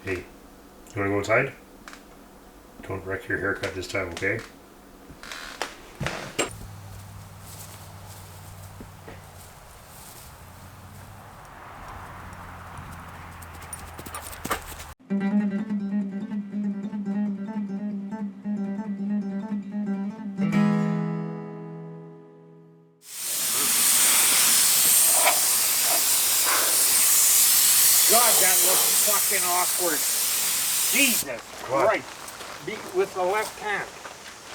Hey, you wanna go inside? Don't wreck your haircut this time, okay? God, that looks fucking awkward. Jesus What? Christ. With the left hand.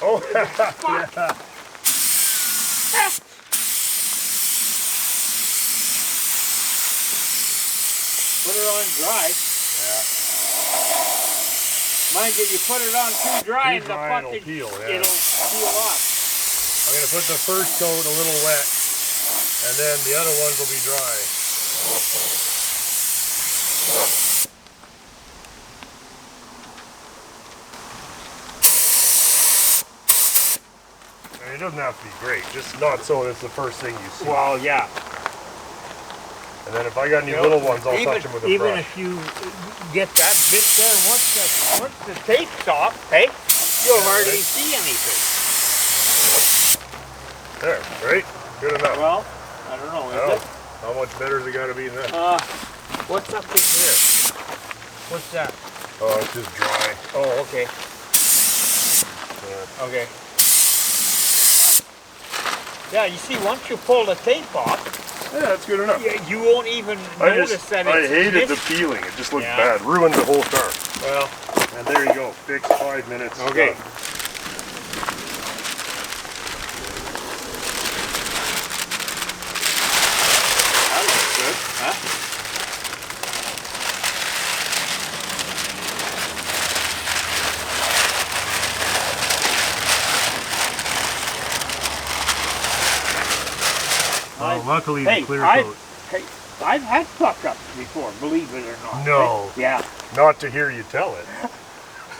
Oh, Fuck. yeah. Put it on dry. Yeah. Mind you, you put it on too dry and the It'll fucking peel, yeah. it'll peel off. I'm gonna put the first coat a little wet, and then the other ones will be dry. I mean, it doesn't have to be great, just not so it's the first thing you see. Well, yeah. And then if I got any little ones, I'll touch them with a even brush. if you get that bit there, once the tape's off, hey, you'll hardly see anything. There, right? Good enough. Well, I don't know, is it? How much better has it got to be than that? What's up in here? What's that? Oh, it's just dry. Oh, okay. Yeah. Okay. Yeah, you see, once you pull the tape off, Yeah, that's good enough. you won't even notice that it's I hated the missed. peeling. It just looked bad. Ruined the whole car. Well, And there you go. Fixed 5 minutes. okay. Done. That looks good, huh? Well, luckily Hey, the clear coat. I've had fuck-ups before, believe it or not. No. Yeah. Not to hear you tell it.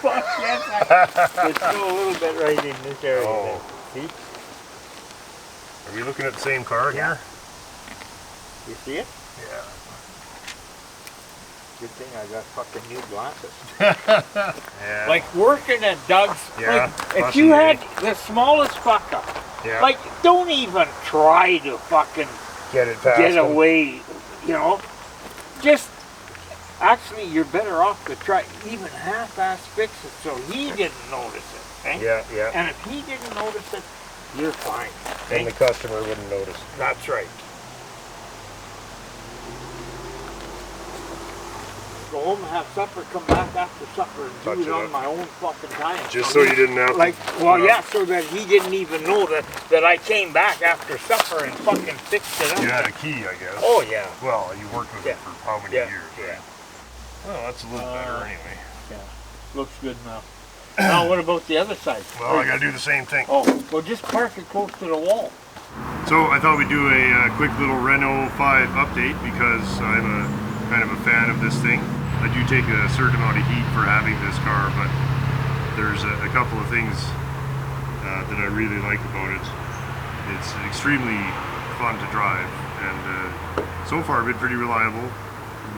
Fuck yes, there's still a little bit right in this area. Oh. There. See? Are we looking at the same car here? You see it? Yeah. Good thing I got fucking new glasses. Yeah. Like working at Doug's, Yeah, like if you had the smallest fuck-up, yeah. like don't even try to fucking Get it past get them. away, you know? Just, actually you're better off to try even half-ass fix it so he didn't notice it, eh? Yeah, yeah. And if he didn't notice it, you're fine. And eh? the customer wouldn't notice. That's right. Go home and have supper, come back after supper and Touch do it it on up. my own fucking time. Just so you didn't have to. Like, well, yeah, so that he didn't even know that I came back after supper and fucking fixed it up. You had a key, I guess. Oh, yeah. Well, you worked with it for how many Yeah, years? yeah. Right? Well, that's a little better anyway. Yeah, looks good now. Now, what about the other side? Well, I gotta do the same thing. Oh, well, just park it close to the wall. So I thought we'd do a quick little Renault 5 update because I'm a kind of a fan of this thing. I do take a certain amount of heat for having this car, but there's a couple of things that I really like about it. It's extremely fun to drive, and so far been pretty reliable.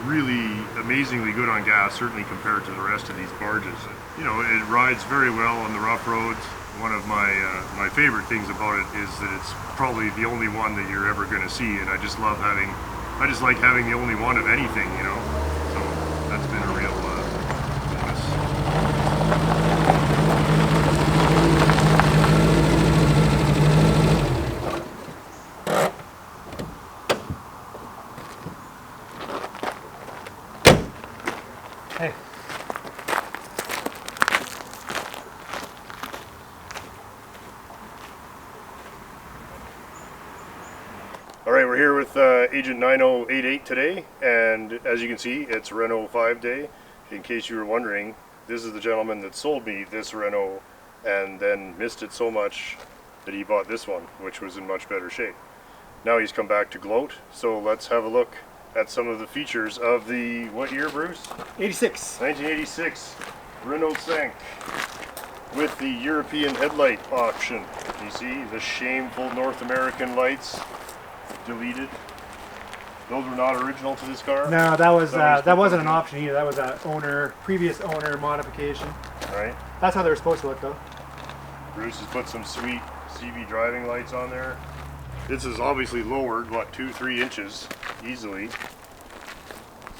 Really amazingly good on gas, certainly compared to the rest of these barges. You know, it rides very well on the rough roads. One of my my favorite things about it is that it's probably the only one that you're ever going to see, and I just like having the only one of anything, you know. So that's been a real bonus. Hey. Alright, we're here with Agent 9088 today, and as you can see, it's Renault 5 day. In case you were wondering, this is the gentleman that sold me this Renault and then missed it so much that he bought this one, which was in much better shape. Now he's come back to gloat, so let's have a look at some of the features of the, what year, Bruce? 86. 1986 Renault 5 with the European headlight option. You see the shameful North American lights deleted. Those were not original to this car? No, that was that wasn't an okay. option either. That was a previous owner modification. Right. That's how they were supposed to look, though. Bruce has put some sweet CV driving lights on there. This is obviously lowered, what, 2-3 inches easily.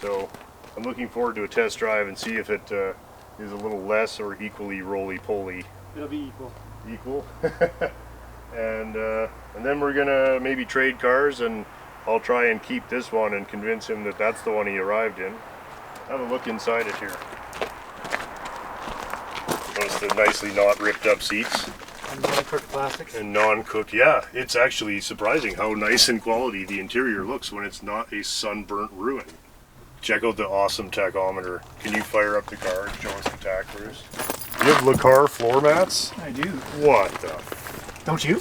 So I'm looking forward to a test drive and see if it is a little less or equally roly-poly. It'll be equal. Equal. and then we're gonna maybe trade cars, and I'll try and keep this one and convince him that that's the one he arrived in. Have a look inside it here. Notice the nicely not ripped up seats. And non-cooked plastics. And non-cooked, yeah. It's actually surprising how nice and quality the interior looks when it's not a sunburnt ruin. Check out the awesome tachometer. Can you fire up the car and show us the tach, Bruce? You have Lacar floor mats? I do. What the? Don't you?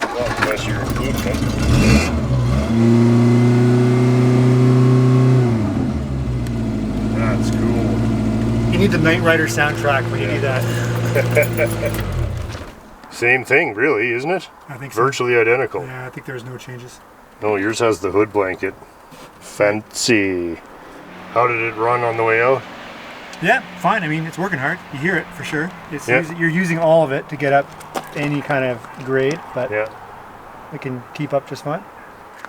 Well, unless you're including them. That's cool. You need the Knight Rider soundtrack when you do that. Same thing, really, isn't it? I think so. Virtually identical. Yeah, I think there's no changes. No, yours has the hood blanket. Fancy. How did it run on the way out? Yeah, fine. I mean, it's working hard. You hear it for sure. It's Yeah. you're using all of it to get up any kind of grade, but Yeah. it can keep up just fine.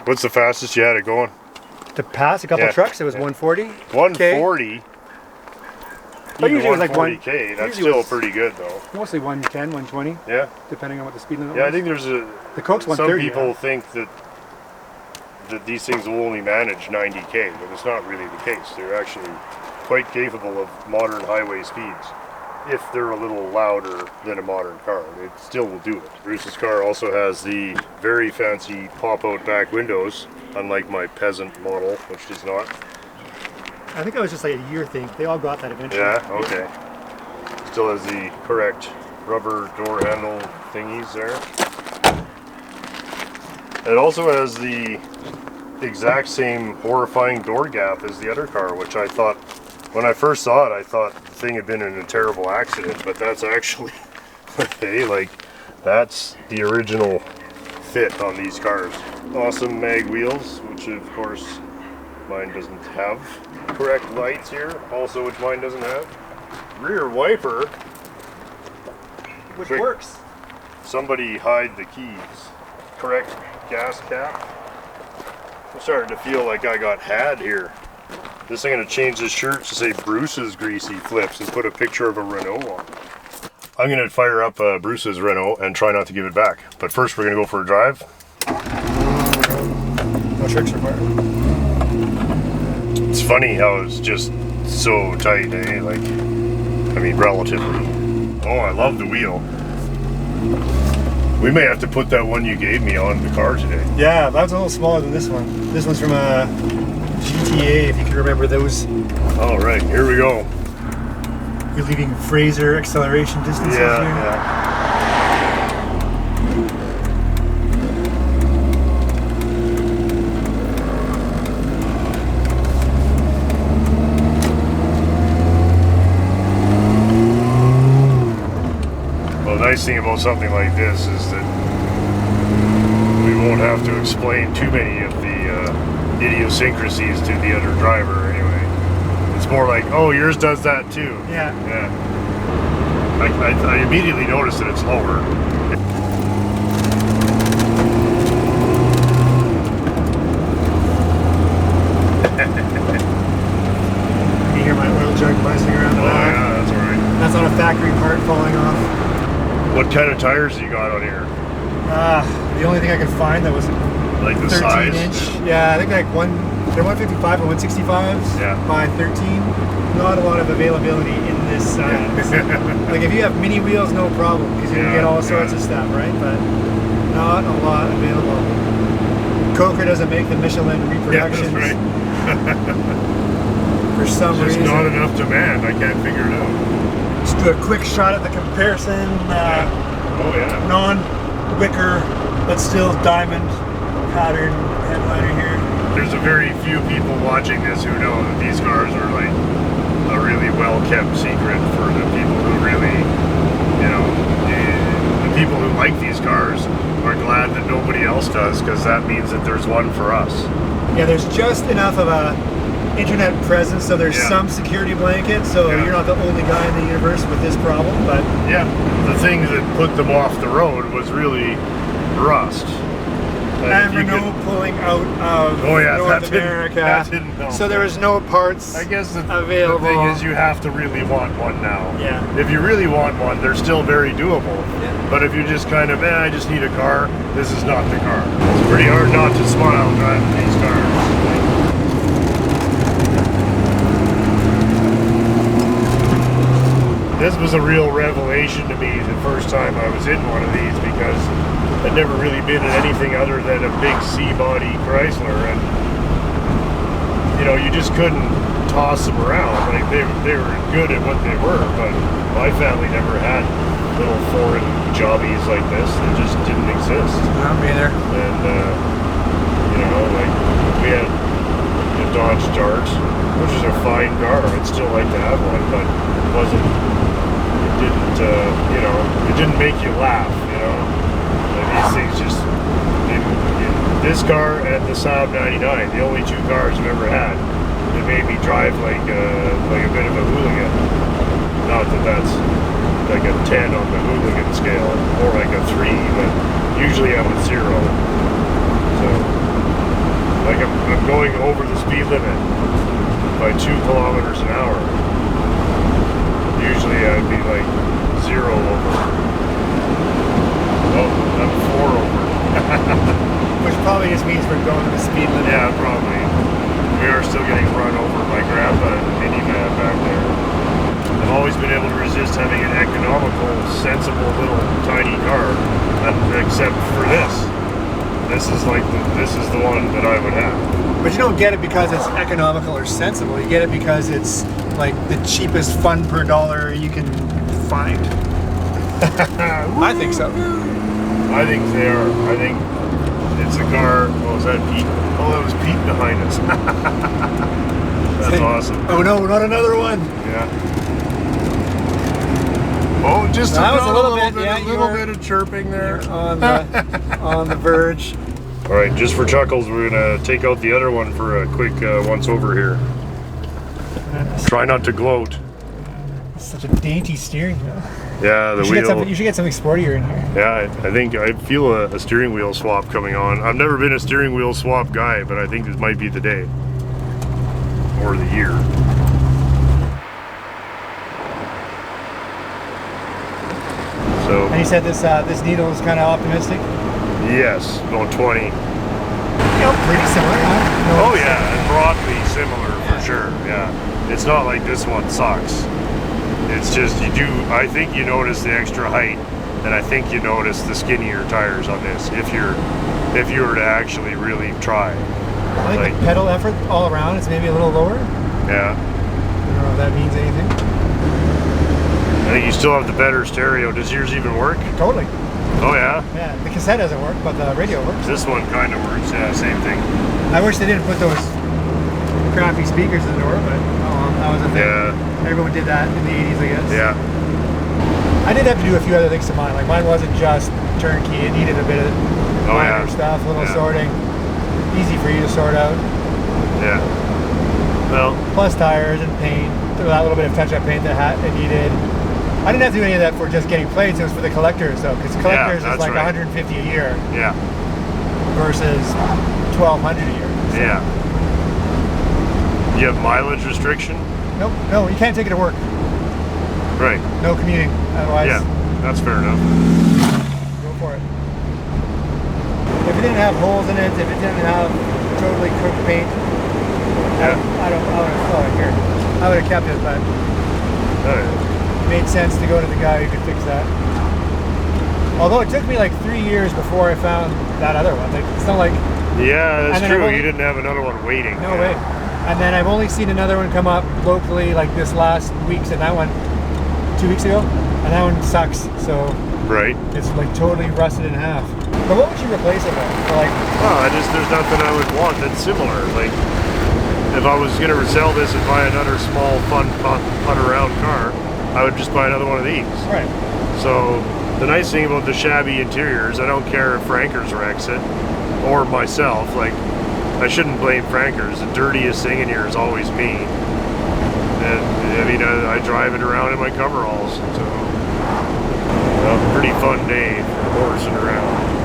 What's the fastest you had it going? To pass a couple Yeah. trucks, it was 140. 140. But usually it was like 140K. That's usually it still was- pretty good though. Mostly 110, 120, Yeah. depending on what the speed limit Yeah, I was. think there's a. The Coke's Some 130. people yeah. think that these things will only manage 90K, but it's not really the case. They're actually quite capable of modern highway speeds. If they're a little louder than a modern car, it still will do it. Bruce's car also has the very fancy pop-out back windows, unlike my peasant model, which does not. I think that was just like a year thing. They all got that eventually. Yeah, okay. Still has the correct rubber door handle thingies there. It also has the exact same horrifying door gap as the other car, which I thought, when I first saw it, I thought the thing had been in a terrible accident, but that's actually, hey, like, that's the original fit on these cars. Awesome mag wheels, which of course mine doesn't have. Correct lights here, also which mine doesn't have. Rear wiper, Which Quick. works. somebody hide the keys. Correct gas cap. I'm starting to feel like I got had here. This I'm going to change this shirt to say Bruce's Greasy Flips and put a picture of a Renault on it. I'm going to fire up Bruce's Renault and try not to give it back. But first we're going to go for a drive. No tricks required. It's funny how it's just so tight, eh? Like, I mean, relatively. Oh, I love the wheel. We may have to put that one you gave me on the car today. Yeah, that was a little smaller than this one. This one's from a GTA, if you can remember those. All right, here we go. You're leaving Fraser acceleration distances here. Yeah. Well, the nice thing about something like this is that we won't have to explain too many of the idiosyncrasies to the other driver anyway. It's more like, oh, yours does that too. Yeah. Yeah. I immediately noticed that it's lower. You hear my oil jug buzzing around the Oh back. yeah, that's alright. That's not a factory part falling off. What kind of tires you got on here? The only thing I could find that was Like the 13 size? inch. Yeah, I think like they're 155 and 165s Yeah. by 13. Not a lot of availability in this size. Like if you have mini wheels, no problem, because you can Yeah, get all sorts yeah. of stuff, right? But not a lot available. Coker doesn't make the Michelin Yeah, reproductions that's right. for some Just reason. not enough demand. I can't figure it out. Just do a quick shot at the comparison. Oh yeah. Non-wicker, but still diamond pattern headliner here. There's a very few people watching this who know that these cars are like a really well-kept secret for the people who really, you know, the people who like these cars are glad that nobody else does, because that means that there's one for us. Yeah, there's just enough of a internet presence, so there's Yeah. some security blanket, so Yeah. you're not the only guy in the universe with this problem, but Yeah, the thing that put them off the road was really rust. and if you Renault pulling out of Oh, yeah, North that didn't- America, that didn't help. so there was no parts I guess the available. thing is you have to really want one now. Yeah. If you really want one, they're still very doable. Yeah. But if you're just kind of, I just need a car, this is not the car. It's pretty hard not to smile driving these cars. This was a real revelation to me the first time I was in one of these, because I'd never really been in anything other than a big C-body Chrysler, and you know, you just couldn't toss them around. Like they were good at what they were, but my family never had little foreign jobbies like this. They just didn't exist. Not me either. And you know, like we had a Dodge Dart, which is a fine car. I'd still like to have one, but it wasn't. It didn't. You know, it didn't make you laugh. You know, like these things just. This car and the Saab 99, the only two cars I've ever had that made me drive like a bit of a hooligan. Not that that's like a 10 on the hooligan scale, more like a 3, but usually I'm at 0. So, like I'm going over the speed limit by 2 kilometers an hour. Usually I'd be like 0 over. Oh, I'm 4 over. Which probably just means we're going to the speed limit. Yeah, probably. We are still getting run over by Grandpa and the minivan back there. I've always been able to resist having an economical, sensible little tiny car, except for this. This is like this is the one that I would have. But you don't get it because it's economical or sensible. You get it because it's like the cheapest fun per dollar you can find. I think so. I think they are. I think it's a car. Oh, is that Pete? Oh, that was Pete behind us. That's awesome. Oh no, not another one. Yeah. Oh, just That was a little bit, bit, yeah, a you little were- bit of chirping there. On the verge. All right, just for chuckles, we're gonna take out the other one for a quick once over here. Try not to gloat. Such a dainty steering wheel. Yeah, the wheel. You should get something sportier in here. Yeah, I think I feel a steering wheel swap coming on. I've never been a steering wheel swap guy, but I think this might be the day or the year. So And you said this needle is kind of optimistic. yes, about 20. You know, pretty similar. Huh? Oh yeah, and broadly similar for sure. Yeah, it's not like this one sucks. It's just you do. I think you notice the extra height, and I think you notice the skinnier tires on this. If you were to actually really try. I think the pedal effort all around is maybe a little lower. Yeah, I don't know if that means anything. I think you still have the better stereo. Does yours even work? Totally. Oh yeah. Yeah, the cassette doesn't work, but the radio works. This one kind of works. Yeah, same thing. I wish they didn't put those crappy speakers in the door, but oh well, that was a thing. Yeah. Everyone did that in the 80s, I guess. Yeah. I did have to do a few other things to mine. Like mine wasn't just turnkey; it needed a bit of minor stuff, a little sorting. Easy for you to sort out. Yeah. Well. Plus tires and paint. That little bit of touch-up paint that it needed. I didn't have to do any of that for just getting plates. It was for the collectors, though, because collectors is like right. $150 a year Yeah. versus $1,200 a year. So. Yeah. You have mileage restriction? Nope. No, you can't take it to work. Right. No commuting. Otherwise, Yeah, that's fair enough. go for it. If it didn't have holes in it, if it didn't have totally cooked paint, I would have kept it, but it made sense to go to the guy who could fix that. Although it took me like 3 years before I found that other one. Like, it's not like Yeah, that's And then true. I've only- You didn't have another one waiting. no way. And then I've only seen another one come up locally like this last week, and that one 2 weeks ago, and that one sucks. So Right. it's like totally rusted in half. But what would you replace it with? Or like, Well, there's nothing I would want that's similar. Like, if I was going to sell this and buy another small, fun, putt around car, I would just buy another one of these. right? So, The nice thing about the shabby interiors, I don't care if Frankers wrecks it, or myself, like, I shouldn't blame Frankers. The dirtiest thing in here is always me. And, I mean, I drive it around in my coveralls, so, a pretty fun day horsing around.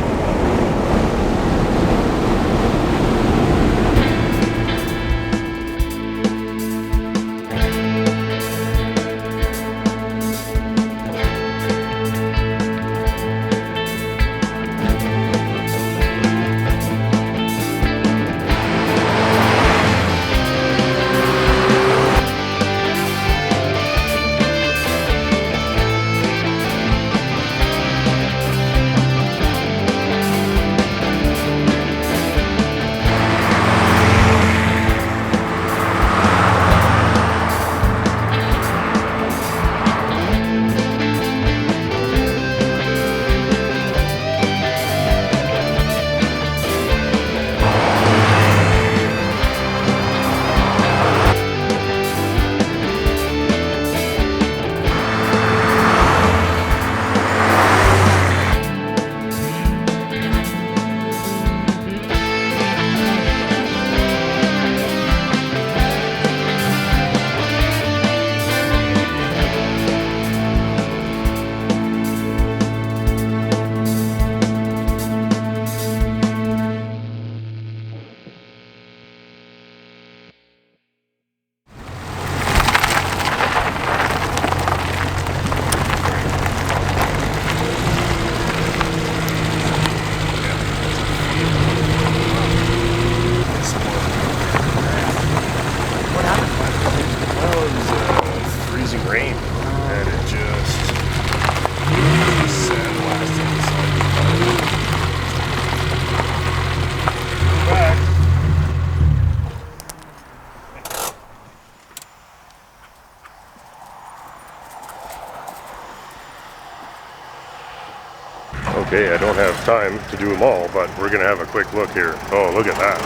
Okay, I don't have time to do them all, but we're gonna have a quick look here. Oh, look at that.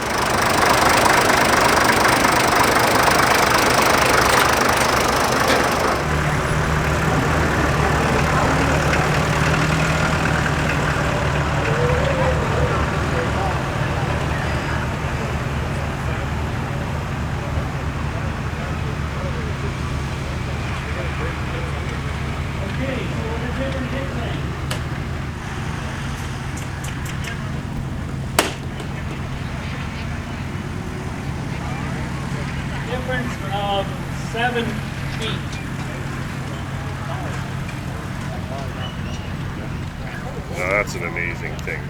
Difference of 7 feet. Now that's an amazing thing.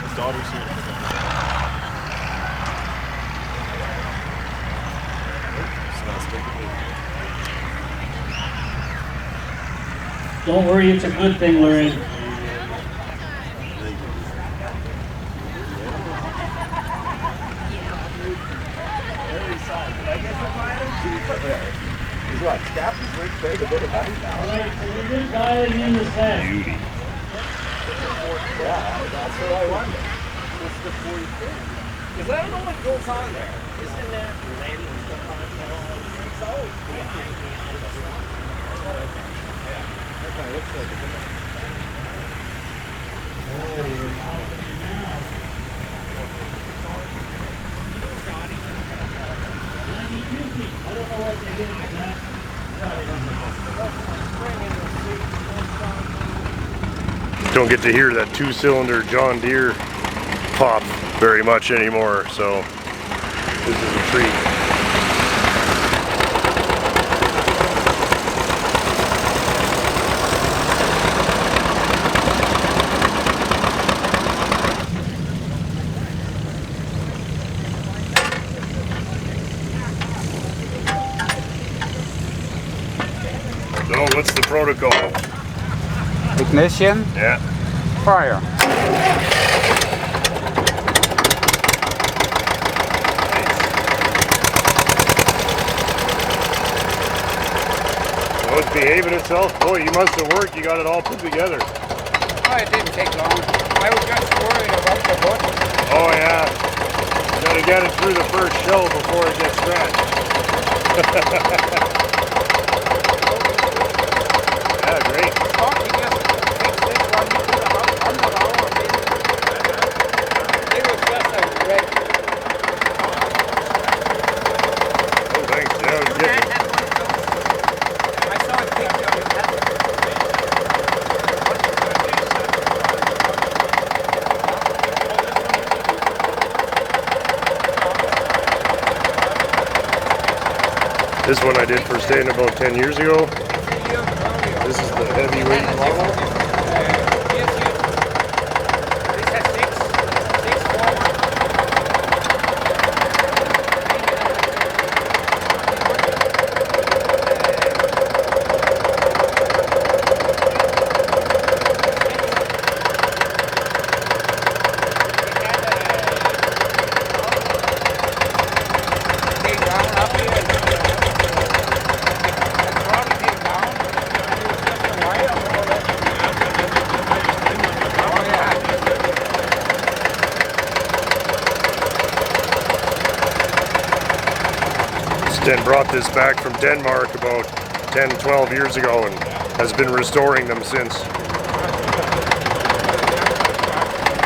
His daughter's here. Don't worry, it's a good thing we're in. He's what? Scap's right there to go to body now. Alright, so we're just dialing in the set. Beauty. Yeah, that's what I wonder. What's the 43? Because I don't know what goes on there. Isn't that landing stuff on it? It's always behind me. Yeah. That kind of looks like a good one. I don't know what they did with that. Don't get to hear that 2-cylinder John Deere pop very much anymore, so this is a treat. So what's the protocol? Ignition, Yeah. fire. Well, it's behaving itself. Boy, you must have worked. You got it all put together. Oh, it didn't take long. I was just worried about the button. Oh yeah. You gotta get it through the first shell before it gets scratched. thought he just fixed this one. He put about 100 hours in. It was just a wreck. Oh, thanks. Yeah, it was good. I saw a picture of that. This one I did for staying about 10 years ago. This is the heavyweight model. This has six forward. They round up here. Sten brought this back from Denmark about 10, 12 years ago and has been restoring them since.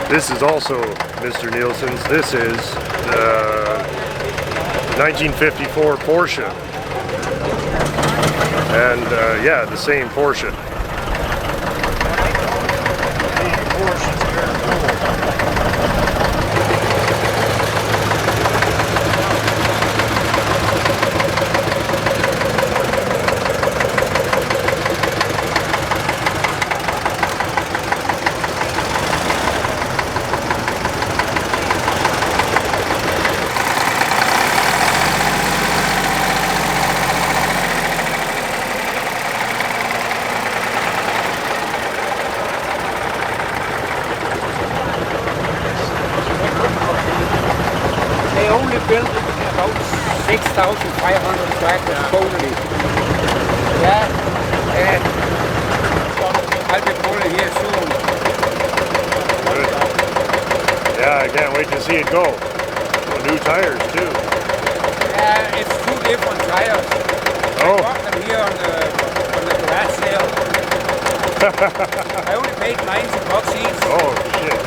This is also Mr. Nielsen's. This is the 1954 Porsche. And yeah, the same Porsche. They only built about 6,500 tractors totally. Yeah, and I'll be pulling here soon. Good. Yeah, I can't wait to see it go. Well, new tires too. Yeah, it's two different tires. Oh. I bought them here on the garage sale. I only paid 90 bucks each. Oh shit.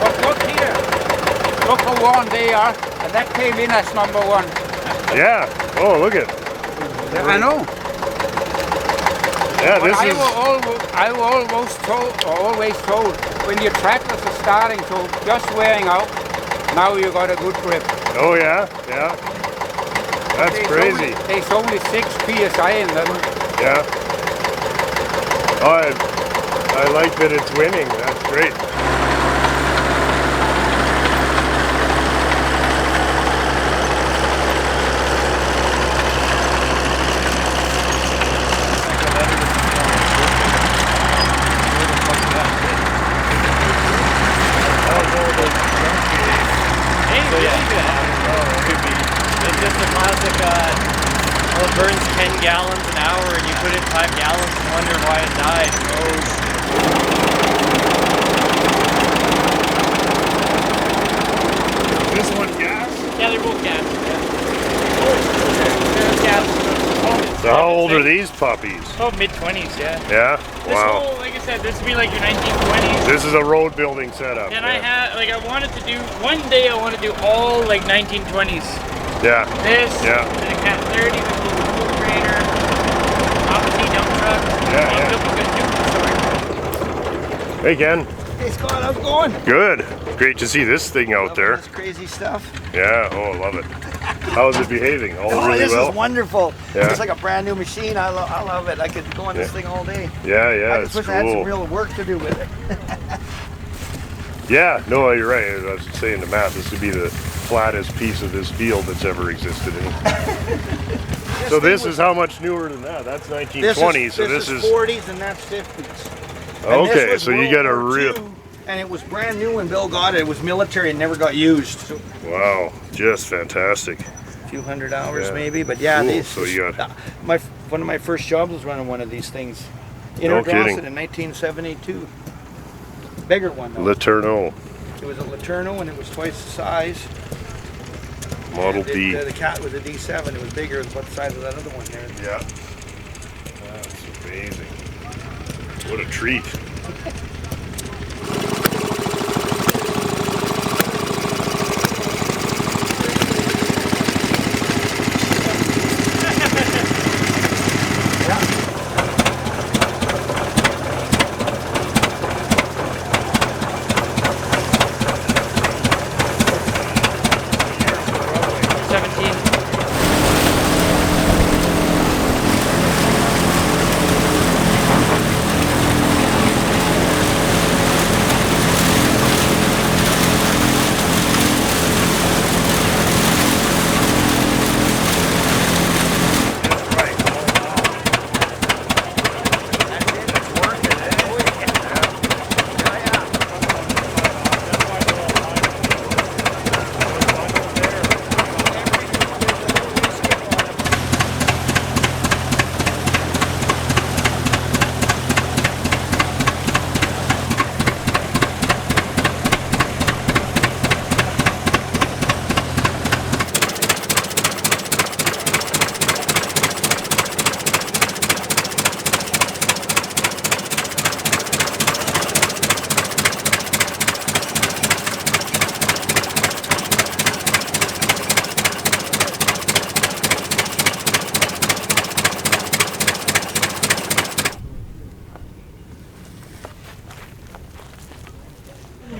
But look here. Look how worn they are. And that came in as number one. Yeah. Oh, look at. I know. Yeah, But this is. I always told, when your tractors are starting to just wearing out, now you got a good grip. Oh yeah, yeah. That's crazy. There's only 6 PSI in them. Yeah. Oh, I like that it's winning. That's great. It's just a classic, well, it burns 10 gallons an hour and you put in 5 gallons and wonder why it died. This one gas? Yeah, they're both gas. Yeah. Gas. So how old are these puppies? Oh, mid-20s, yeah. Yeah? This Wow. whole, like I said, this would be like your 1920s. This is a road building setup. And yeah. I had, like, I wanted to do, one day I want to do all, like, 1920s. Yeah. This, Yeah. the Cat 30 with the little grader, Opti dump truck. Yeah, yeah. Hey Ken. Hey Scott, how's it going? Good. Great to see this thing out there. This crazy stuff. Yeah. Oh, I love it. How's it behaving? All really this well? is wonderful. Yeah. It's like a brand new machine. I love it. I could go on this thing all day. Yeah, yeah, I it's just wish I had some cool. real work to do with it. Yeah, no, you're right. I was saying to Matt, this would be the flattest piece of this field that's ever existed in. So this is how much newer than that? That's 1920, so this is 40s and that's 50s. And okay, this was so you World get a War real II, and it was brand new when Bill got it. It was military and never got used. So wow, just fantastic. a few hundred hours Yeah. maybe, but yeah, Cool, these. so you got- one of my first jobs was running one of these things in No Ardrossan kidding. in 1972. Bigger one though. Letourneau It was a Letourneau and it was twice the size. Model And D. The Cat was a D7. It was bigger. It was about the size of that other one there. Yeah. That's amazing. What a treat.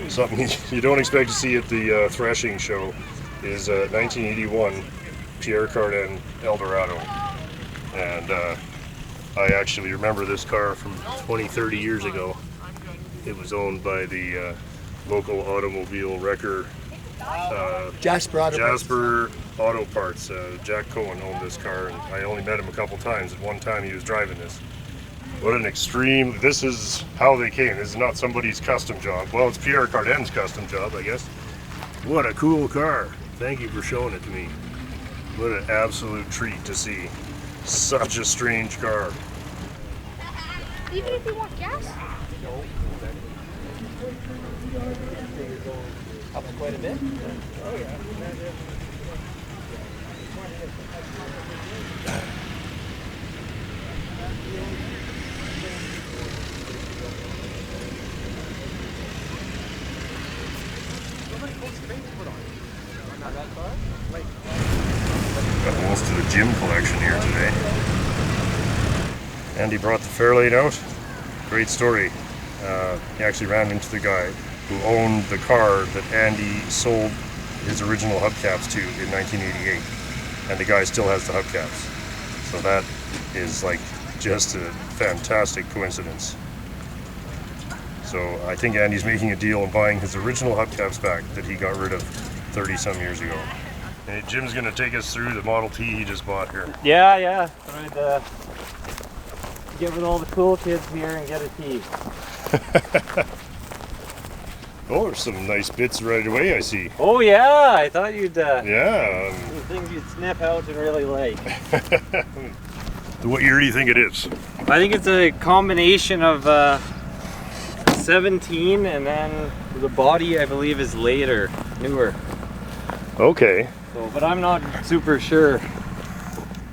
Something you don't expect to see at the threshing show is 1981 Pierre Cardin Eldorado. And I actually remember this car from 20-30 years ago. It was owned by the local automobile wrecker Jasper Auto Parts. Jack Cohen owned this car, and I only met him a couple times. At one time he was driving this. What an extreme, this is how they came. This is not somebody's custom job. Well, it's Pierre Cardin's custom job, I guess. What a cool car. Thank you for showing it to me. What an absolute treat to see. Such a strange car. Even if you want gas? Up quite a bit. Oh yeah. Got most of the gym collection here today. Andy brought the Fairlane out. Great story. He actually ran into the guy who owned the car that Andy sold his original hubcaps to in 1988. And the guy still has the hubcaps. So that is like just a fantastic coincidence. So I think Andy's making a deal and buying his original hubcaps back that he got rid of 30 some years ago. And Jim's gonna take us through the Model T he just bought here. Yeah. I'd get with all the cool kids here and get a T. Oh, there's some nice bits right away, I see. Oh yeah, I thought you'd Yeah. some things you'd snip out and really like. What year do you think it is? I think it's a combination of 17 and then the body I believe is later, newer. Okay. So, but I'm not super sure.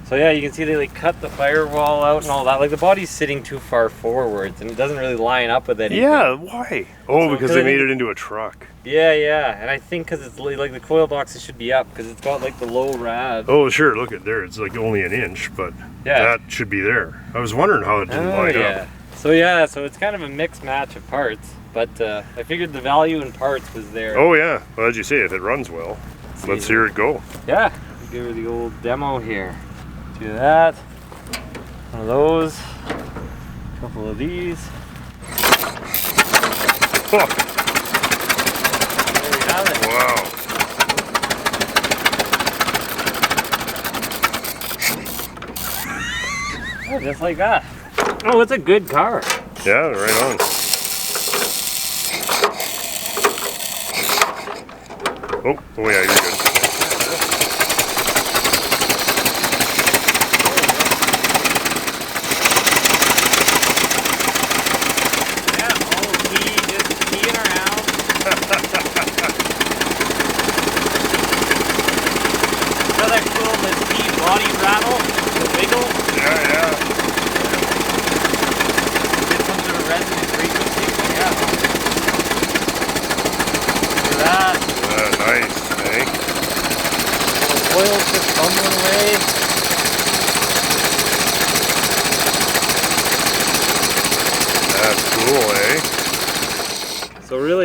So yeah, you can see they like cut the firewall out and all that. Like the body's sitting too far forwards and it doesn't really line up with anything. Yeah, why? Oh, So because they made it into a truck. Yeah, and I think because it's like the coil boxes should be up because it's got like the low rad. Oh, sure, look at there. It's like only an inch, but Yeah. that should be there. I was wondering how it didn't line up. So it's kind of a mixed match of parts, but I figured the value in parts was there. Oh, yeah. Well, as you say, if it runs well, let's hear it go. Yeah, give her the old demo here. Do that. One of those. A couple of these. Oh, There we have it. wow. Oh, just like that. Oh, it's a good car. Yeah, right on. Oh yeah, you're good. Yeah, all key, just keying around. Isn't that cool, the key body rattle, the wiggle? Yeah. Get some sort of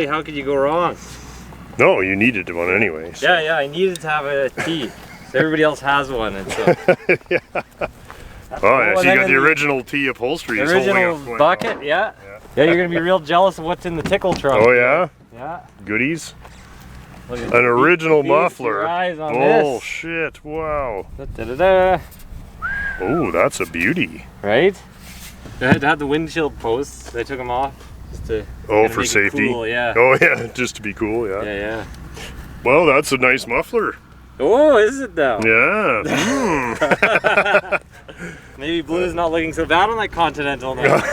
really, how could you go wrong? No, you needed one anyways. Yeah, I needed to have a T. So everybody else has one. And so. Yeah. Oh, yeah, so you got the original T upholstery. The original bucket, yeah. Yeah, you're going to be real jealous of what's in the tickle trunk. Oh, yeah? Yeah. Goodies? Look at An original feast muffler. your eyes on Oh, this. shit. Wow. Da-da-da-da. Oh, that's a beauty. Right? I had to have the windshield posts. I took them off just to Oh, kinda for make it safety? cool, yeah. Oh, yeah, just to be cool, yeah. Yeah. Well, that's a nice muffler. Oh, is it though? Yeah. Mm. Maybe Blue's not looking so bad on that Continental now.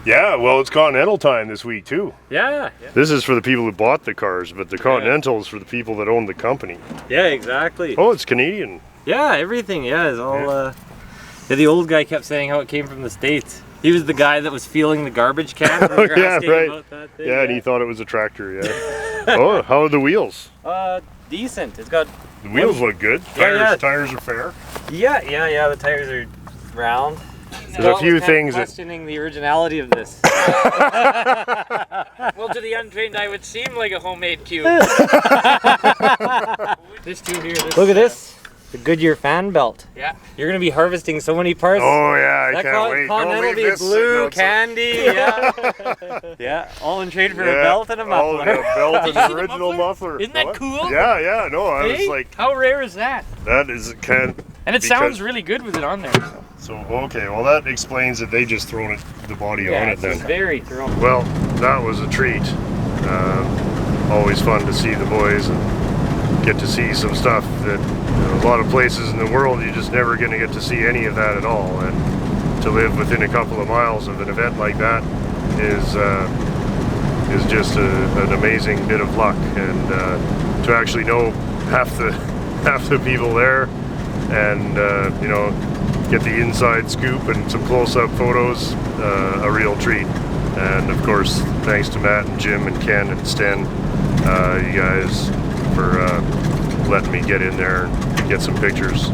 Yeah, well, it's Continental time this week, too. Yeah. This is for the people who bought the cars, but the Continental is for the people that own the company. Yeah, exactly. Oh, it's Canadian. Yeah, everything, is all, the old guy kept saying how it came from the States. He was the guy that was feeling the garbage can. Oh, yeah, right. About that thing, Yeah, and he thought it was a tractor, yeah. Oh, how are the wheels? Decent. It's got... The wheels look good. Tires are fair. Yeah, the tires are round. There's a few things that... questioning the originality of this. Well, to the untrained eye, it would seem like a homemade cube. This too here. Look at this. The Goodyear fan belt. Yeah. You're going to be harvesting so many parts. Oh, yeah, I can't wait. Continental be blue, candy. Yeah. Yeah, all in trade for a belt and a muffler. Oh, a belt and an original muffler. Isn't that cool? Yeah, no, I was like... How rare is that? That is... And it sounds really good with it on there. So, okay, well that explains that they just thrown the body on it then. It's very thrown. Well, that was a treat. Always fun to see the boys and get to see some stuff that a lot of places in the world you're just never going to get to see any of that at all. And to live within a couple of miles of an event like that is just an amazing bit of luck. And to actually know half the people there and get the inside scoop and some close-up photos, a real treat. And of course, thanks to Matt and Jim and Ken and Sten, you guys, for letting me get in there and get some pictures.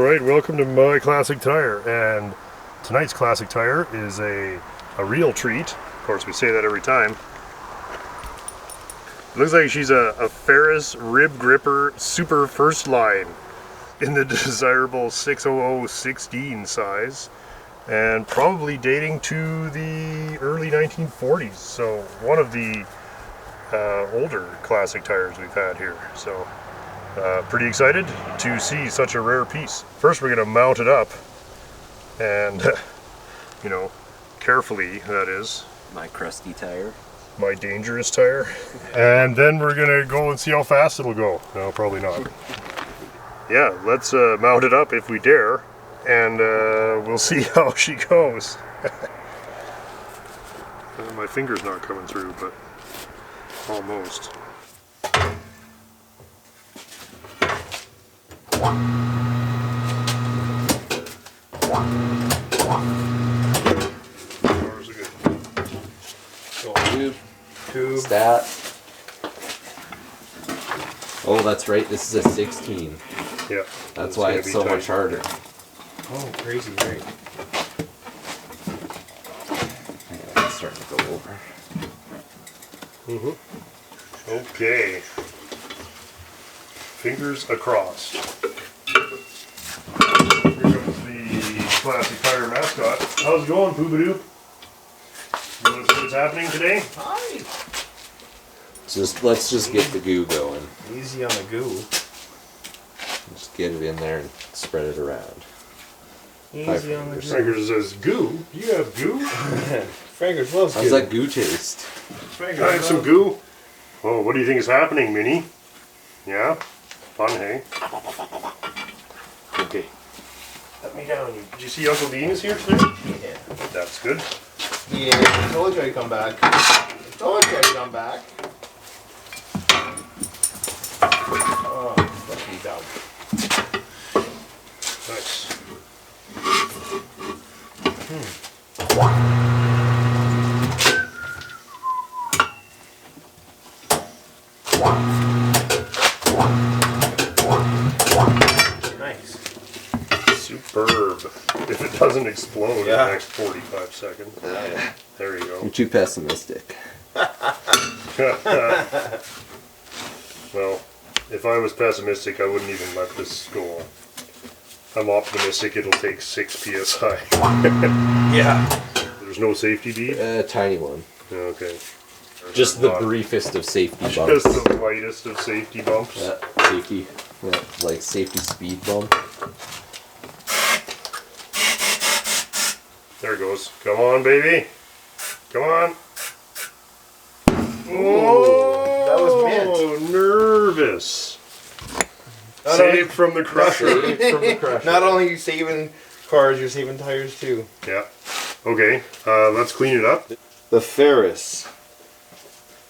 right, welcome to my classic tire, and tonight's classic tire is a real treat. Of course, we say that every time. It looks like she's a Ferris rib gripper super first line in the desirable 60016 size, and probably dating to the early 1940s. So one of the older classic tires we've had here. So pretty excited to see such a rare piece. First, we're going to mount it up, and you know, carefully, that is. My crusty tire. My dangerous tire. And then we're going to go and see how fast it'll go. No, probably not. Yeah, let's mount it up if we dare, and we'll see how she goes. My finger's not coming through, but almost. Stat. Oh, that's right. This is a 16. Yeah. That's why it's so much harder. Oh, crazy, right? It's starting to go over. Okay. Fingers across. Here comes the classic tire mascot. How's it going, Poobadoo? What's happening today? Let's just get the goo going. Easy on the goo. Just get it in there and spread it around. Easy on the goo. Frankers says goo. Do you have goo? Frankers loves goo. How's that goo taste? I have some goo. Oh, what do you think is happening, Minnie? Yeah? Fun, hey? Okay. Let me down. Did you see Uncle Dean is here today? Yeah. That's good. Yeah, I told you I'd come back. I told you I'd come back. Oh, fucking dog. Nice. Nice. Superb. If it doesn't explode in Yeah. the next 45 seconds. There you You're go. too pessimistic. Well, if I was pessimistic, I wouldn't even let this go on. I'm optimistic it'll take 6 psi. Yeah. There's no safety bead? Tiny one. Okay. Just the Not- briefest of safety Just bumps. the lightest of safety bumps. Safety. Yeah, like safety speed bump. There it goes. Come on, baby. Come on. Oh, that was mint. Nervous. Not Saved from the crusher. From the crusher. Not only are you saving cars, you're saving tires too. Yeah. Okay, let's clean it up. The Ferris.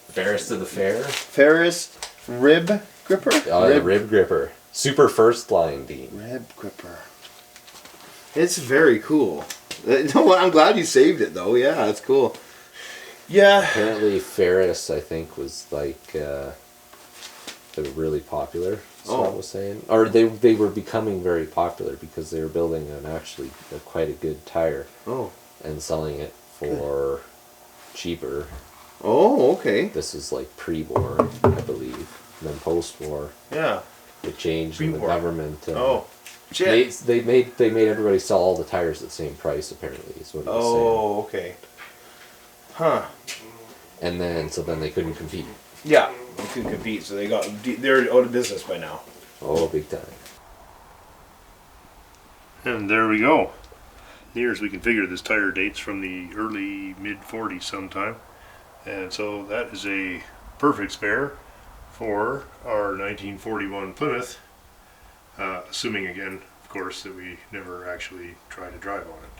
Ferris to the fair. Ferris rib gripper? Oh, the rib gripper. Super first line, Dean. Rib gripper. It's very cool. No, I'm glad you saved it though. Yeah, that's cool. Yeah. Apparently Ferris, I think, was like they were really popular. Scott was saying, or they were becoming very popular because they were building quite a good tire. Oh. And selling it for cheaper. Oh, okay. This is like pre-war, I believe. And then post-war, Yeah. it changed in the Pre-war. government. Oh. Shit. They made everybody sell all the tires at the same price. Apparently, is what it was saying. Oh, okay. Huh. And then they couldn't compete. Yeah. They couldn't compete, so they're out of business by now. Oh, big time. And there we go. Near as we can figure, this tire dates from the early mid-40s sometime. And so that is a perfect spare for our 1941 Plymouth. Assuming again, of course, that we never actually try to drive on it.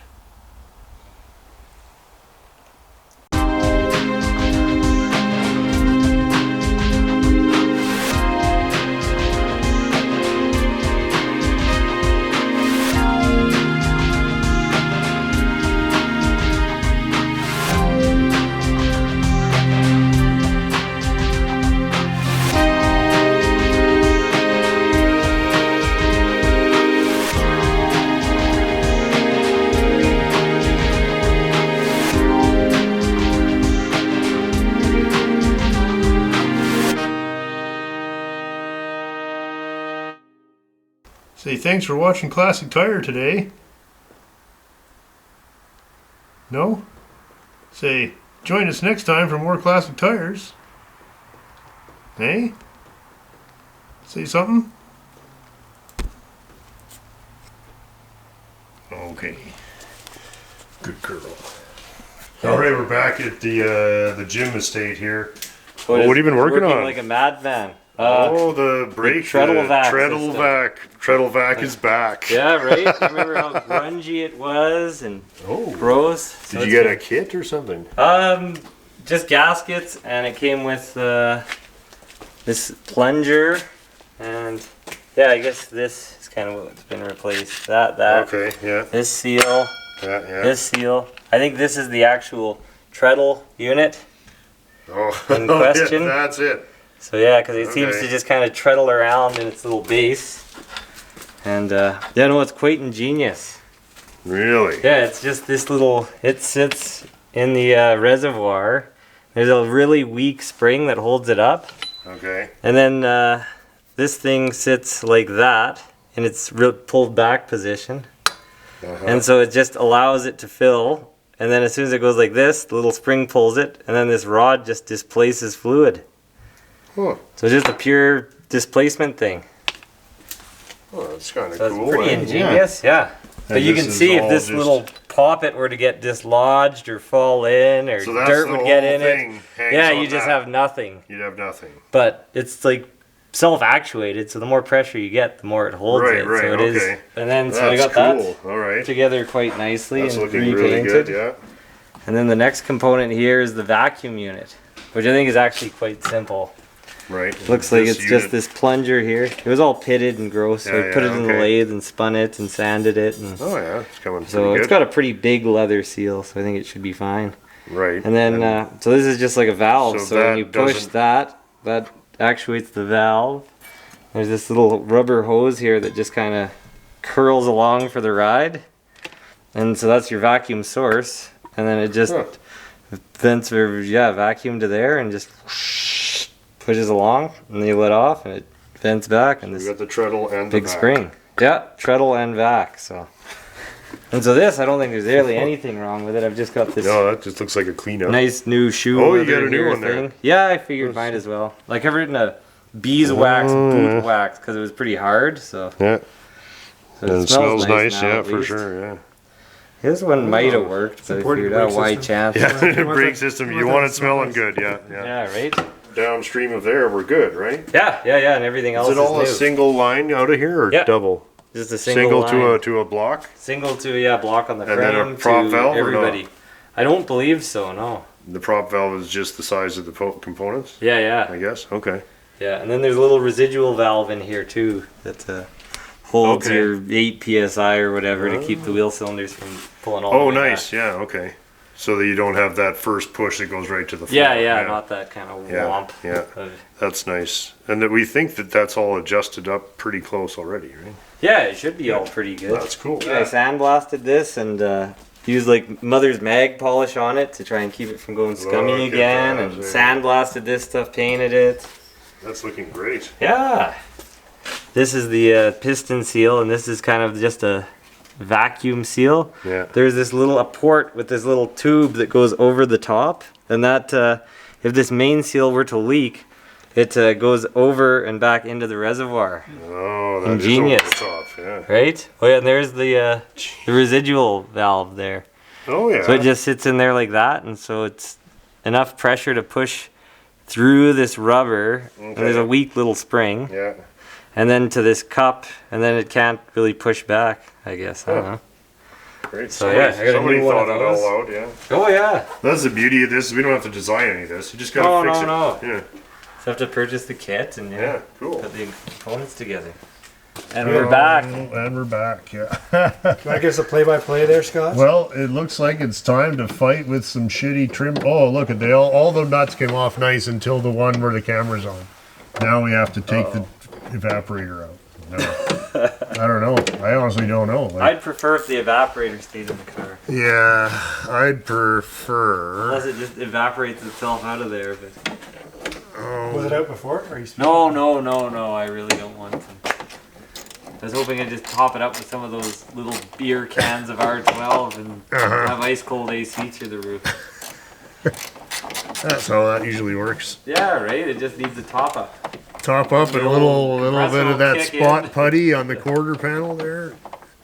Say thanks for watching Classic Tire today. No? Say join us next time for more Classic Tires. Hey? Say something? Okay. Good girl. All right, we're back at the gym estate here. What have you been working on? Like a madman. The brake. Treadle-Vac Treadle-Vac. Treadle-Vac is back. Yeah, right? Remember how grungy it was and gross? So Did you get a kit or something? Just gaskets, and it came with this plunger, and yeah, I guess this is kind of what's been replaced. That. Okay, yeah. This seal. Yeah. This seal. I think this is the actual treadle unit in question. Yeah, that's it. So yeah, because it seems to just kind of treadle around in its little base. And yeah, no, it's quite ingenious. Really? Yeah, it's just this little, it sits in the reservoir. There's a really weak spring that holds it up. Okay. And then this thing sits like that in its pulled back position. And so it just allows it to fill. And then as soon as it goes like this, the little spring pulls it. And then this rod just displaces fluid. Huh. So it's just a pure displacement thing. Oh, that's kind of So cool. it's pretty ingenious, yeah. But you can see if this little poppet were to get dislodged or fall in or So that's dirt the would get whole in thing it. hangs Yeah, on you just that. have nothing. You'd have nothing. But it's like self-actuated, so the more pressure you get, the more it holds Right, it. right, so it is. okay. And then so I got That's cool. that All right. together quite nicely That's and looking repainted. really good, yeah. And then the next component here is the vacuum unit, which I think is actually quite simple. Right. Looks like This it's unit- just this plunger here. It was all pitted and gross, so Yeah, I put yeah, it in the okay. lathe and spun it and sanded it. And Oh yeah, it's coming pretty so good. it's got a pretty big leather seal, so I think it should be fine. Right. And then, so this is just like a valve. So So, when that you push doesn't- that actuates the valve. There's this little rubber hose here that just kind of curls along for the ride. And so that's your vacuum source. And then it just vents for, vacuum to there and just pushes along. And then you let off and it vents back. And we this got the treadle and big the vac. spring. Yeah, treadle and vac. So. And so this, I don't think there's really anything wrong with it. I've just got this No, that just looks like a cleanup. nice new shoe. Oh, you got leather a new here one there. thing. Yeah, I figured might as well. Like I've written a beeswax boot wax because it was pretty hard. So, Yeah. so And it smells nice, now, yeah, at for least. sure, yeah. This one might have worked, but I important figured out brake why system. chance. Yeah, brake system. You want it smelling good, yeah. Yeah, right. Downstream of there, we're good, right? Yeah, and everything else Is it all a new. single line out of here or Yeah. double? Just a single line. to a block? Single to block on the And frame then a prop to valve or everybody. not? I don't believe so. No. The prop valve is just the size of the components, Yeah. I guess. Okay. Yeah, and then there's a little residual valve in here too that holds Okay. your 8 psi or whatever to keep the wheel cylinders from pulling all Oh, the way nice. back. Yeah. Okay. So that you don't have that first push that goes right to the floor. Yeah, not that kind of Yeah, womp. yeah. of- That's nice. And that we think that that's all adjusted up pretty close already, right? Yeah, it should be all pretty good. That's cool. I sandblasted this and used like mother's mag polish on it to try and keep it from going scummy Look at again, that, and yeah. sandblasted this stuff, painted it. That's looking great. Yeah. This is the piston seal, and this is kind of just a vacuum seal. Yeah. There's this a port with this little tube that goes over the top, and that if this main seal were to leak, it goes over and back into the reservoir. Oh, that Ingenious. is over the top. Yeah. Right? Oh yeah, and there's the residual valve there. Oh yeah. So it just sits in there like that, and so it's enough pressure to push through this rubber, and there's a weak little spring, Yeah. and then to this cup, and then it can't really push back, I guess. I don't know. Great. So, yeah, I got a somebody new one thought of it those. all out. Yeah. Oh yeah. That's the beauty of this. We don't have to design any of this. You just gotta fix it. No. Yeah. So I have to purchase the kit and Yeah. Cool. put the components together. And we're back. And we're back. Yeah. You want to give us a play-by-play there, Scott? Well, it looks like it's time to fight with some shitty trim. Oh, look at all the nuts came off nice until the one where the camera's on. Now we have to take the evaporator out. No. I don't know. I honestly don't know. I'd prefer if the evaporator stayed in the car. Yeah, I'd prefer. Unless it just evaporates itself out of there. But Was it out before? Or are you no. I really don't want to. I was hoping I'd just top it up with some of those little beer cans of R12 and have ice cold AC through the roof. That's how that usually works. Yeah, right? It just needs a top up. Top up and a little bit of that kick spot in. putty on the quarter panel there.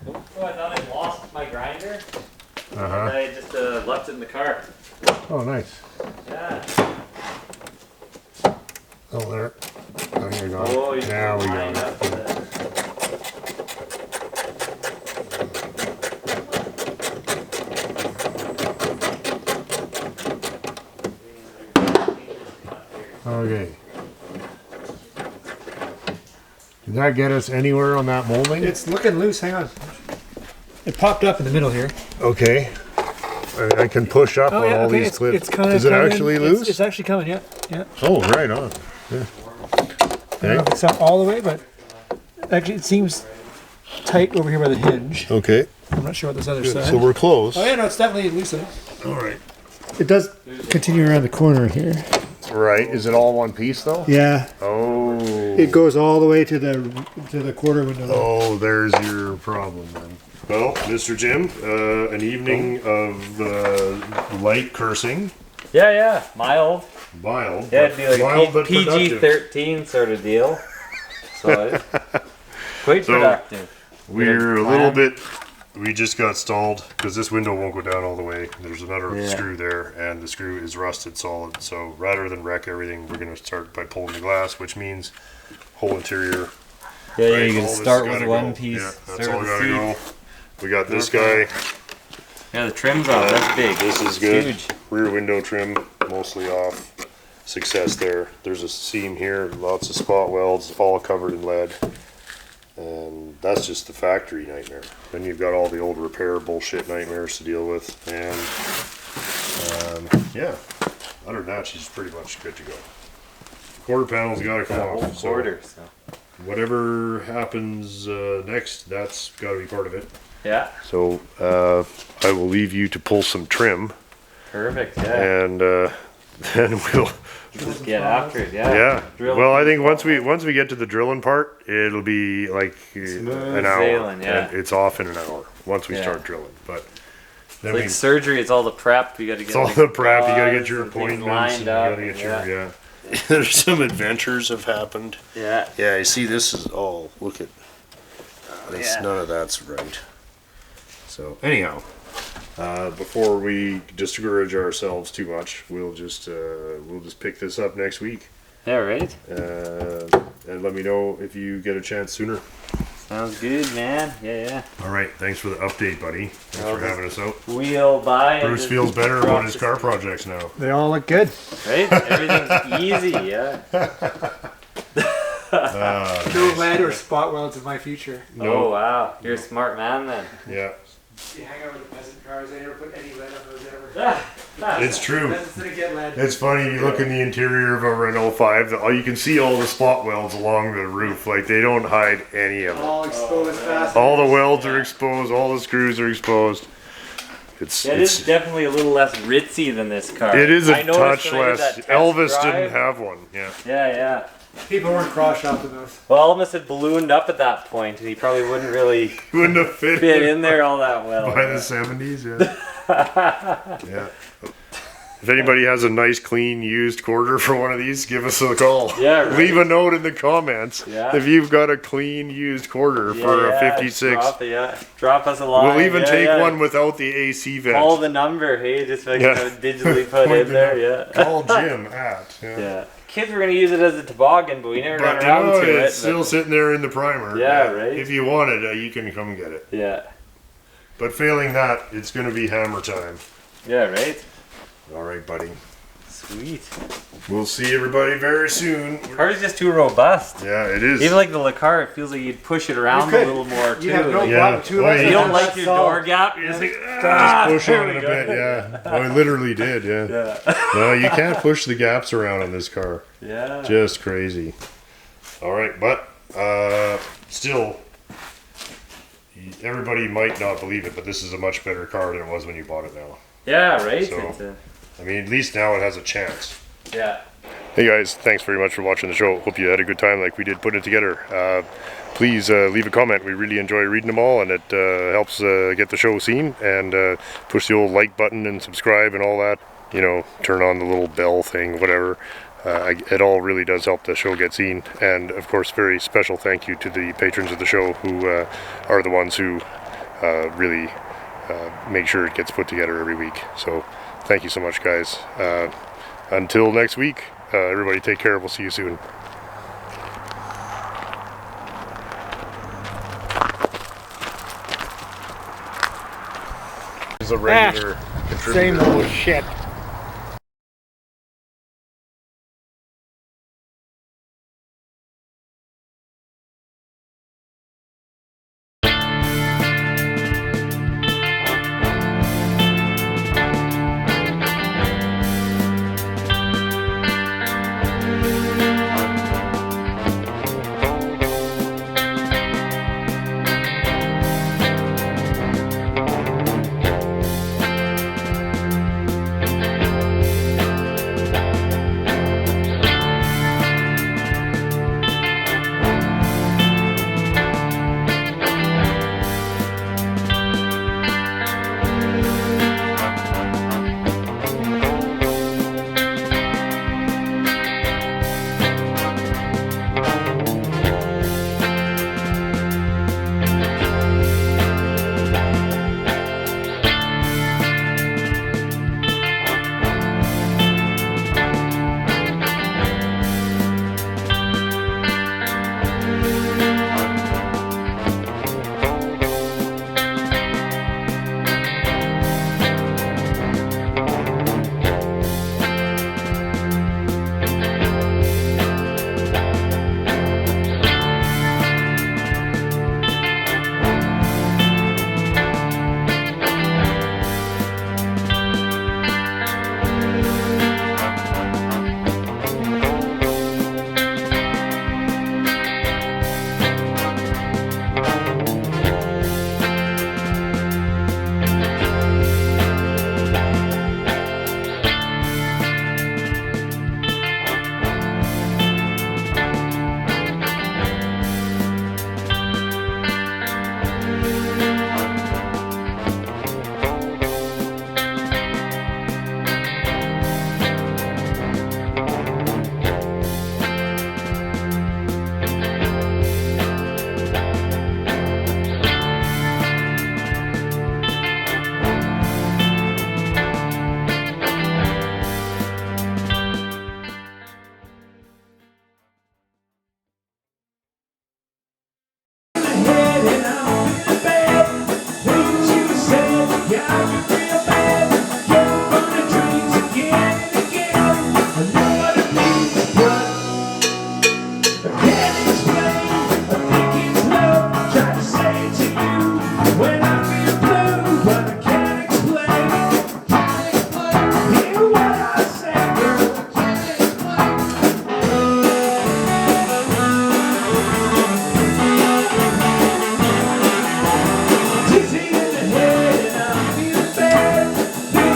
Oh, I thought I lost my grinder. And Uh-huh. I just left it in the car. Oh, nice. Yeah. Oh, there. Oh, here you go. Oh, you Now we line got up it. the- Okay. Did that get us anywhere on that molding? It's looking loose. Hang on. It popped up in the middle here. Okay. I can push up on all these clips. It's kind of Is it actually loose? It's actually coming. Yeah. Yeah. Oh, right on. Yeah. I don't know if it's not all the way, but actually it seems tight over here by the hinge. Okay. I'm not sure what this other side. So we're close. Oh yeah, no, it's definitely loose. All right. It does continue around the corner here. Right. Is it all one piece though? Yeah. Oh. It goes all the way to the quarter window. Oh, there's your problem then. Well, Mr. Jim, an evening of light cursing. Yeah. Mild. Mild. Yeah, it'd be like mild but productive. PG-13 sort of deal. So it's quite So, productive. We're a Plan. little bit. We just got stalled because this window won't go down all the way. There's another screw there, and the screw is rusted solid. So rather than wreck everything, we're going to start by pulling the glass, which means whole interior. Yeah, right, you can all this start has with gotta one go. piece. Yeah, that's start all with got to seat. go. We got this guy. Yeah, the trim's off. That's big. This is It's good. huge. Rear window trim mostly off. Success there. There's a seam here, lots of spot welds, all covered in lead. And that's just the factory nightmare. Then you've got all the old repair bullshit nightmares to deal with. And yeah, other than that, she's pretty much good to go. Quarter panel's got to come That off. whole So quarter. So. whatever happens next, that's got to be part of it. Yeah. So I will leave you to pull some trim. Perfect. Yeah. And then we'll Just get after it. Yeah. yeah. Drill Well, I it. think once we get to the drilling part, it'll be like an hour. sailing, yeah. And it's off in an hour once we Yeah. start drilling. But then It's like surgery. It's all the prep. You got to get. it's all like, the prep. You got to get gauze your and things appointments. And you lined got up. to get and your There's some adventures have happened. Yeah. Yeah. You see, this is all. Look at. This, Yeah. None of that's right. So anyhow. Before we discourage ourselves too much, we'll just pick this up next week, Yeah. Right. and let me know if you get a chance sooner. Sounds good, man. Yeah. All right, thanks for the update, buddy. Thanks for having us out. Wheel by. and Bruce just feels better drop about his the- car projects now. They all look good. Right. Everything's easy. Yeah. No lead or spot welds in my future. Oh wow, you're a smart man then. Yeah, You hang out with the peasant cars. They never put any lead on those ever. it's true. Peasants didn't get lead. It's funny, you look in the interior of a Renault 5, you can see all the spot welds along the roof. Like, they don't hide any of it. All exposed fast. All the welds are exposed, all the screws are exposed. Yeah, it is definitely a little less ritzy than this car. It is I a noticed touch when I did less. that test Elvis drive. didn't have one. Yeah. Yeah. People weren't cross shopping those. Well, Elvis had ballooned up at that point, and he probably wouldn't really Wouldn't have fit fit in there all that well. by the 70s, yeah. Yeah. If anybody has a nice, clean, used quarter for one of these, give us a call. Yeah, right. Leave a note in the comments Yeah. if you've got a clean, used quarter for a 56. Drop us a line. We'll even Yeah, take yeah. one without the AC vent. Call the number, hey, just like Yeah. digitally put in there, yeah. Call Jim at. Yeah. Yeah. Kids were gonna use it as a toboggan, but we never got But around to it. it's still sitting there in the primer. Yeah, right. If you want it, you can come get it. Yeah. But failing that, it's going to be hammer time. Yeah, right. All right, buddy. Sweet. We'll see everybody very soon. Car's just too robust. Yeah, it is. Even like the Lacar, it feels like you'd push it around a little more too. You have no Like, problem. Two Oh, legs. yeah. you don't That's like your solid. door gap. You're just like, Just push there on we it a go. bit, yeah. Oh, I literally did, yeah. No, you can't push the gaps around on this car. Yeah. Just crazy. All right, but still, everybody might not believe it, but this is a much better car than it was when you bought it now. Yeah, right. So- It's I mean, at least now it has a chance. yeah. Hey guys, thanks very much for watching the show. Hope you had a good time like we did putting it together. Please leave a comment. We really enjoy reading them all, and it helps get the show seen. And push the old like button and subscribe and all that. You know, turn on the little bell thing, whatever. It all really does help the show get seen. And of course, very special thank you to the patrons of the show who are the ones who really make sure it gets put together every week. So thank you so much, guys. Until next week, everybody take care. We'll see you soon. This is a regular contributor. Same old shit.